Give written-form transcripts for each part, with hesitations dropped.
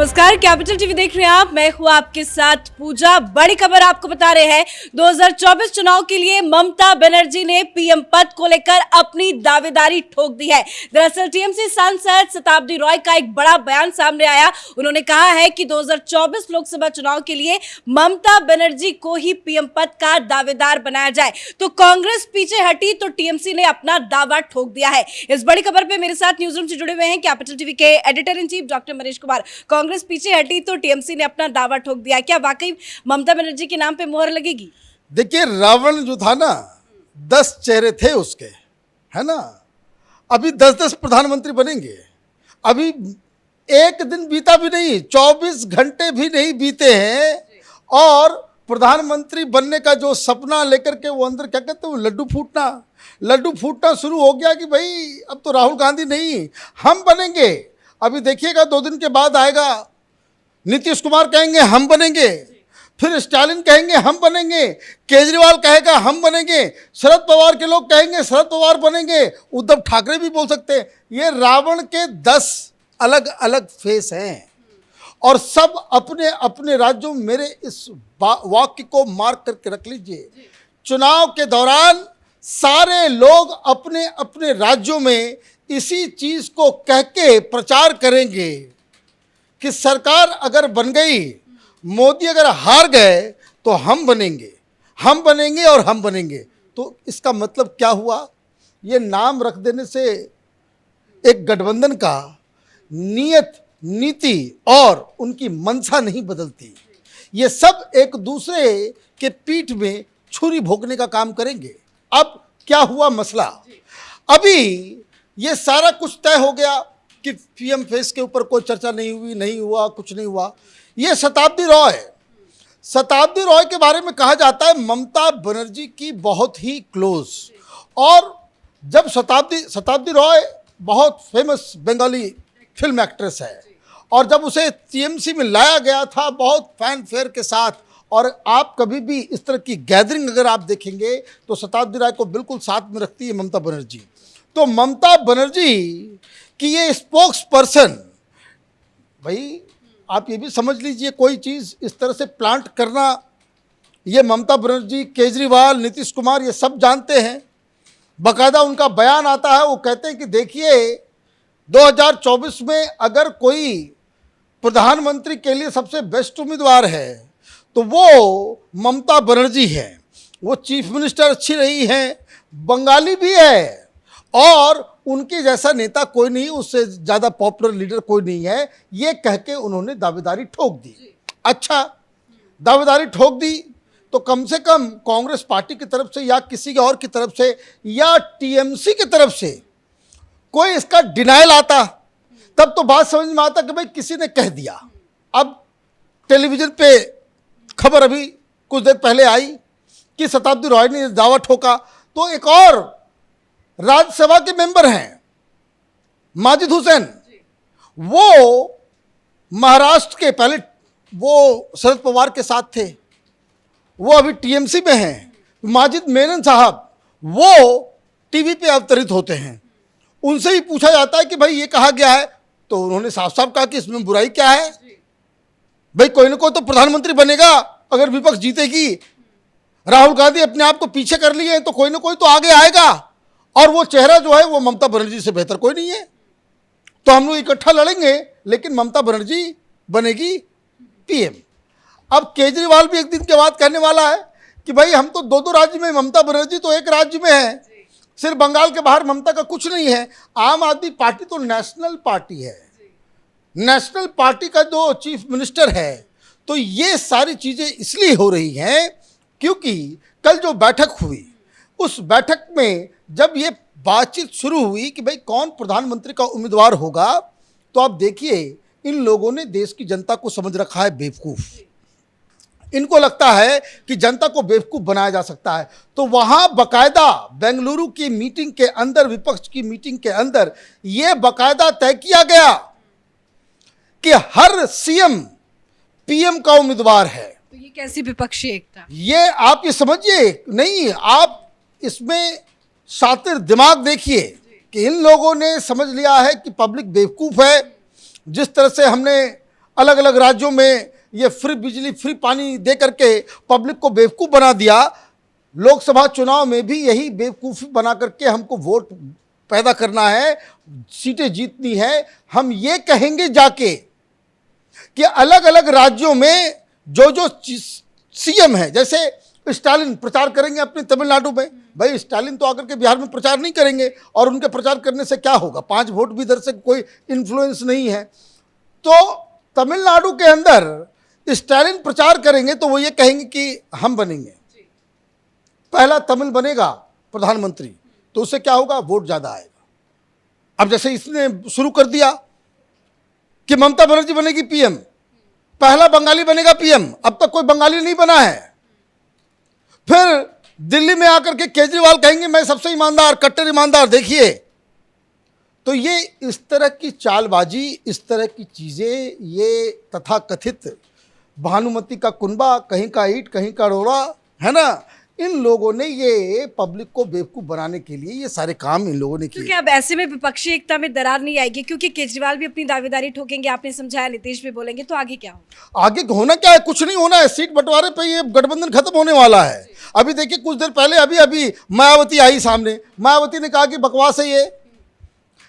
नमस्कार, capital TV देख रहे हैं आप। मैं हूं आपके साथ पूजा। बड़ी खबर आपको बता रहे हैं, 2024 चुनाव के लिए ममता बनर्जी ने पीएम पद को लेकर अपनी दावेदारी ठोक दी है। दरअसल टीएमसी सांसद शताब्दी रॉय का एक बड़ा बयान सामने आया। उन्होंने कहा है कि 2024 लोकसभा चुनाव के लिए ममता बनर्जी को ही पीएम पद का दावेदार बनाया जाए। तो कांग्रेस पीछे हटी तो टीएमसी ने अपना दावा ठोक दिया है। इस बड़ी खबर पर मेरे साथ न्यूज रूम से जुड़े हुए हैं कैपिटल टीवी के editor in chief doctor Manish Kumar. Congress पीछे हटी तो टीएमसी ने अपना दावा ठोक दिया। क्या वाकई ममता बनर्जी के नाम पे मोहर लगेगी? देखिए, रावण जो था ना, 10 चेहरे थे उसके, है ना। अभी 10-10 प्रधानमंत्री बनेंगे। अभी एक दिन बीता भी नहीं, 24 घंटे भी नहीं बीते हैं और प्रधानमंत्री बनने का जो सपना लेकर के वो अंदर क्या कहते हैं, वो लड्डू फूटना शुरू हो गया कि भाई अब तो राहुल गांधी नहीं, हम बनेंगे। अभी देखिएगा 2 दिन के बाद आएगा, नीतीश कुमार कहेंगे हम बनेंगे, फिर स्टालिन कहेंगे हम बनेंगे, केजरीवाल कहेगा हम बनेंगे, शरद पवार के लोग कहेंगे शरद पवार बनेंगे, उद्धव ठाकरे भी बोल सकते हैं। ये रावण के 10 अलग अलग फेस हैं और सब अपने अपने राज्यों में। मेरे इस वाक्य को मार्क करके रख लीजिए, चुनाव के दौरान सारे लोग अपने अपने राज्यों में इसी चीज को कह के प्रचार करेंगे कि सरकार अगर बन गई, मोदी अगर हार गए तो हम बनेंगे और हम बनेंगे। तो इसका मतलब क्या हुआ? ये नाम रख देने से एक गठबंधन का नियत, नीति और उनकी मंशा नहीं बदलती। ये सब एक दूसरे के पीठ में छुरी भोंकने का काम करेंगे। अब क्या हुआ मसला? अभी ये सारा कुछ तय हो गया कि पीएम फेस के ऊपर कोई चर्चा नहीं हुआ, कुछ नहीं हुआ। ये शताब्दी रॉय के बारे में कहा जाता है ममता बनर्जी की बहुत ही क्लोज। और जब शताब्दी रॉय बहुत फेमस बंगाली फिल्म एक्ट्रेस है और जब उसे टीएमसी में लाया गया था बहुत फैन फेयर के साथ, और आप कभी भी इस तरह की गैदरिंग अगर आप देखेंगे तो शताब्दी रॉय को बिल्कुल साथ में रखती है ममता बनर्जी। तो ममता बनर्जी कि ये स्पोक्स पर्सन, भाई आप ये भी समझ लीजिए, कोई चीज़ इस तरह से प्लांट करना, ये ममता बनर्जी, केजरीवाल, नीतीश कुमार ये सब जानते हैं। बाकायदा उनका बयान आता है, वो कहते हैं कि देखिए 2024 में अगर कोई प्रधानमंत्री के लिए सबसे बेस्ट उम्मीदवार है तो वो ममता बनर्जी है। वो चीफ मिनिस्टर अच्छी रही हैं, बंगाली भी है और उनके जैसा नेता कोई नहीं, उससे ज़्यादा पॉपुलर लीडर कोई नहीं है। ये कह के उन्होंने दावेदारी ठोक दी। अच्छा, दावेदारी ठोक दी तो कम से कम कांग्रेस पार्टी की तरफ से या किसी और की तरफ से या टीएमसी की तरफ से कोई इसका डिनायल आता, तब तो बात समझ में आता कि भाई किसी ने कह दिया। अब टेलीविज़न पे खबर अभी कुछ देर पहले आई कि शताब्दी रॉय ने दावा ठोका। तो एक और राज्यसभा के मेंबर हैं माजिद हुसैन, वो महाराष्ट्र के, पहले वो शरद पवार के साथ थे, वो अभी टीएमसी में हैं। माजिद मेनन साहब वो टीवी पे अवतरित होते हैं, उनसे भी पूछा जाता है कि भाई ये कहा गया है, तो उन्होंने साफ साफ कहा कि इसमें बुराई क्या है, भाई कोई ना कोई तो प्रधानमंत्री बनेगा। अगर विपक्ष जीतेगी, राहुल गांधी अपने आप को पीछे कर लिए तो कोई ना कोई तो आगे आएगा और वो चेहरा जो है वो ममता बनर्जी से बेहतर कोई नहीं है। तो हम लोग इकट्ठा लड़ेंगे लेकिन ममता बनर्जी बनेगी पीएम। अब केजरीवाल भी एक दिन के बाद कहने वाला है कि भाई हम तो 2 राज्य में, ममता बनर्जी तो एक राज्य में है, सिर्फ बंगाल के बाहर ममता का कुछ नहीं है। आम आदमी पार्टी तो नेशनल पार्टी है, नेशनल पार्टी का जो चीफ मिनिस्टर है। तो ये सारी चीज़ें इसलिए हो रही हैं क्योंकि कल जो बैठक हुई, उस बैठक में जब ये बातचीत शुरू हुई कि भाई कौन प्रधानमंत्री का उम्मीदवार होगा, तो आप देखिए इन लोगों ने देश की जनता को समझ रखा है बेवकूफ़। इनको लगता है कि जनता को बेवकूफ़ बनाया जा सकता है। तो वहाँ बाकायदा बेंगलुरु की मीटिंग के अंदर, विपक्ष की मीटिंग के अंदर ये बाकायदा तय किया गया कि हर सीएम पीएम का उम्मीदवार है। तो ये कैसी विपक्षी एकता? ये आप ये समझिए, नहीं आप इसमें शातिर दिमाग देखिए कि इन लोगों ने समझ लिया है कि पब्लिक बेवकूफ़ है। जिस तरह से हमने अलग अलग राज्यों में ये फ्री बिजली फ्री पानी दे करके पब्लिक को बेवकूफ़ बना दिया। लोकसभा चुनाव में भी यही बेवकूफ़ी बना करके हमको वोट पैदा करना है, सीटें जीतनी है। हम ये कहेंगे जाके कि अलग अलग राज्यों में जो सीएम है, जैसे स्टालिन प्रचार करेंगे अपने तमिलनाडु में, भाई स्टालिन तो आकर के बिहार में प्रचार नहीं करेंगे, और उनके प्रचार करने से क्या होगा, 5 वोट भी इधर से कोई इन्फ्लुएंस नहीं है। तो तमिलनाडु के अंदर स्टालिन प्रचार करेंगे तो वो ये कहेंगे कि हम बनेंगे, पहला तमिल बनेगा प्रधानमंत्री, तो उससे क्या होगा, वोट ज़्यादा आएगा। अब जैसे इसने शुरू कर दिया कि ममता बनर्जी बनेगी पीएम, पहला बंगाली बनेगा पीएम, अब तक कोई बंगाली नहीं बना है। फिर दिल्ली में आकर के केजरीवाल कहेंगे मैं सबसे ईमानदार, कट्टर ईमानदार, देखिए। तो ये इस तरह की चालबाजी, इस तरह की चीज़ें, ये तथाकथित भानुमति का कुनबा, कहीं का ईंट कहीं का रोड़ा, है ना, इन लोगों ने ये पब्लिक को बेवकूफ़ बनाने के लिए ये सारे काम इन लोगों ने किए। क्योंकि अब ऐसे में विपक्षी एकता में दरार नहीं आएगी, क्योंकि केजरीवाल भी अपनी दावेदारी ठोकेंगे, आपने समझाया, नीतीश भी बोलेंगे, तो आगे क्या होगा? आगे होना क्या है, कुछ नहीं होना है। सीट बंटवारे पे ये गठबंधन खत्म होने वाला है। अभी देखिए कुछ देर पहले अभी मायावती आई सामने, मायावती ने कहा कि बकवास है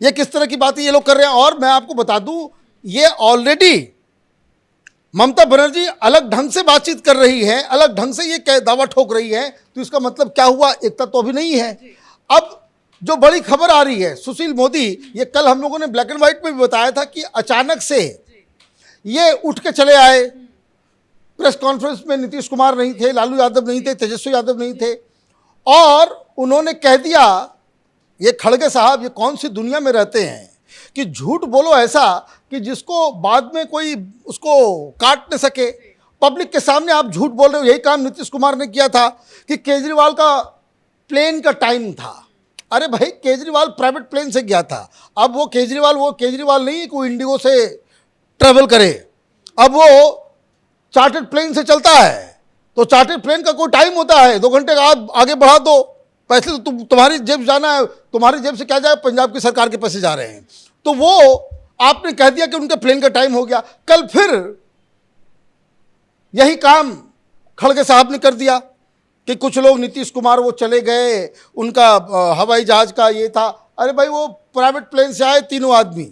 ये किस तरह की बातें ये लोग कर रहे हैं। और मैं आपको बता दूं, ये ऑलरेडी ममता बनर्जी अलग ढंग से बातचीत कर रही है, अलग ढंग से ये दावा ठोक रही है, तो इसका मतलब क्या हुआ, एकता तो अभी नहीं है। अब जो बड़ी खबर आ रही है, सुशील मोदी, ये कल हम लोगों ने ब्लैक एंड व्हाइट में भी बताया था कि अचानक से ये उठ के चले आए। प्रेस कॉन्फ्रेंस में नीतीश कुमार नहीं थे, लालू यादव नहीं थे, तेजस्वी यादव नहीं थे, और उन्होंने कह दिया, ये खड़गे साहब ये कौन सी दुनिया में रहते हैं कि झूठ बोलो ऐसा कि जिसको बाद में कोई उसको काट न सके। पब्लिक के सामने आप झूठ बोल रहे हो। यही काम नीतीश कुमार ने किया था कि केजरीवाल का प्लेन का टाइम था। अरे भाई, केजरीवाल प्राइवेट प्लेन से गया था। अब वो केजरीवाल नहीं कोई इंडिगो से ट्रेवल करे, अब वो चार्टर्ड प्लेन से चलता है। तो चार्टर्ड प्लेन का कोई टाइम होता है, 2 घंटे का आप आगे बढ़ा दो, पैसे तो तुम्हारी जेब जाना है, तुम्हारी जेब से क्या जाए, पंजाब की सरकार के पैसे जा रहे हैं। तो वो आपने कह दिया कि उनके प्लेन का टाइम हो गया। कल फिर यही काम खड़गे साहब ने कर दिया कि कुछ लोग, नीतीश कुमार वो चले गए, उनका हवाई जहाज का ये था। अरे भाई, वो प्राइवेट प्लेन से आए 3 आदमी,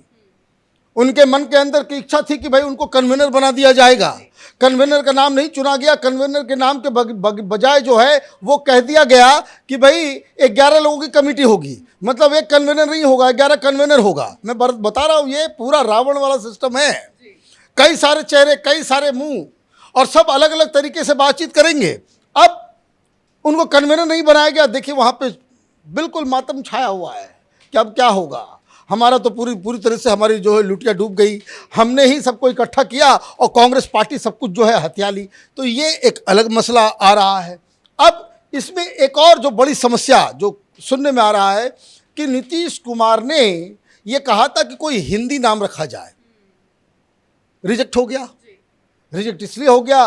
उनके मन के अंदर की इच्छा थी कि भाई उनको कन्वेनर बना दिया जाएगा। कन्वेनर का नाम नहीं चुना गया, कन्वेनर के नाम के बजाय जो है वो कह दिया गया कि भाई 11 लोगों की कमेटी होगी, मतलब एक कन्वेनर नहीं होगा, 11 कन्वेनर होगा। मैं बता रहा हूँ, ये पूरा रावण वाला सिस्टम है। कई सारे चेहरे, कई सारे मुंह, और सब अलग अलग तरीके से बातचीत करेंगे। अब उनको कन्वेनर नहीं बनाया गया। देखिए वहाँ पे बिल्कुल मातम छाया हुआ है कि अब क्या होगा। हमारा तो पूरी तरह से हमारी जो है लुटिया डूब गई। हमने ही सबको इकट्ठा किया और कांग्रेस पार्टी सब कुछ जो है हथिया ली। तो ये एक अलग मसला आ रहा है। अब इसमें एक और जो बड़ी समस्या जो सुनने में आ रहा है कि नीतीश कुमार ने ये कहा था कि कोई हिंदी नाम रखा जाए, रिजेक्ट हो गया। रिजेक्ट इसलिए हो गया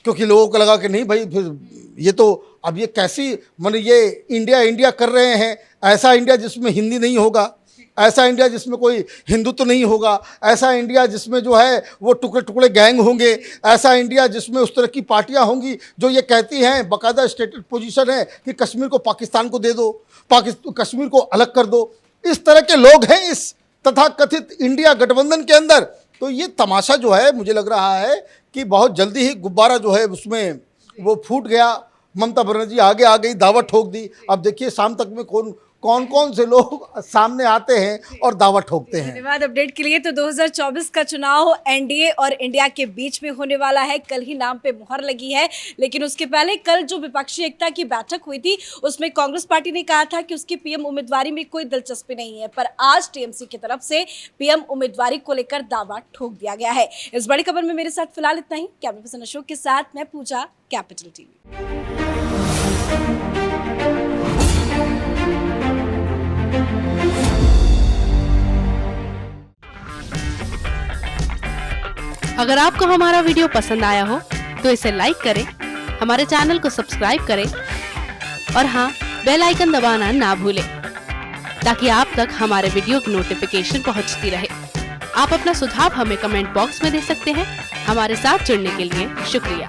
क्योंकि लोगों को लगा कि नहीं भाई, फिर ये तो अब ये कैसी, माने ये इंडिया कर रहे हैं, ऐसा इंडिया जिसमें हिंदी नहीं होगा, ऐसा इंडिया जिसमें कोई हिंदुत्व नहीं होगा, ऐसा इंडिया जिसमें जो है वो टुकड़े टुकड़े गैंग होंगे, ऐसा इंडिया जिसमें उस तरह की पार्टियां होंगी जो ये कहती हैं, बाकायदा स्टेटेड पोजीशन है कि कश्मीर को पाकिस्तान को दे दो, कश्मीर को अलग कर दो। इस तरह के लोग हैं इस तथाकथित इंडिया गठबंधन के अंदर। तो ये तमाशा जो है, मुझे लग रहा है कि बहुत जल्दी ही गुब्बारा जो है उसमें वो फूट गया। ममता बनर्जी आगे आ गई, दावा ठोक दी। अब देखिए शाम तक में कौन से लोग सामने आते हैं और दावा ठोकते हैं। धन्यवाद अपडेट के लिए। तो 2024 का चुनाव एनडीए और इंडिया के बीच में होने वाला है। कल ही नाम पे मुहर लगी है, लेकिन उसके पहले कल जो विपक्षी एकता की बैठक हुई थी उसमें कांग्रेस पार्टी ने कहा था कि उसकी पीएम उम्मीदवारी में कोई दिलचस्पी नहीं है, पर आज टीएमसी की तरफ से पीएम उम्मीदवारी को लेकर दावा ठोक दिया गया है। इस बड़ी खबर में मेरे साथ फिलहाल इतना ही। कैमरा पर्सन अशोक के साथ मैं पूजा, कैपिटल टीवी। अगर आपको हमारा वीडियो पसंद आया हो तो इसे लाइक करें, हमारे चैनल को सब्सक्राइब करें और हाँ, बेल आइकन दबाना ना भूलें ताकि आप तक हमारे वीडियो की नोटिफिकेशन पहुंचती रहे। आप अपना सुझाव हमें कमेंट बॉक्स में दे सकते हैं। हमारे साथ जुड़ने के लिए शुक्रिया।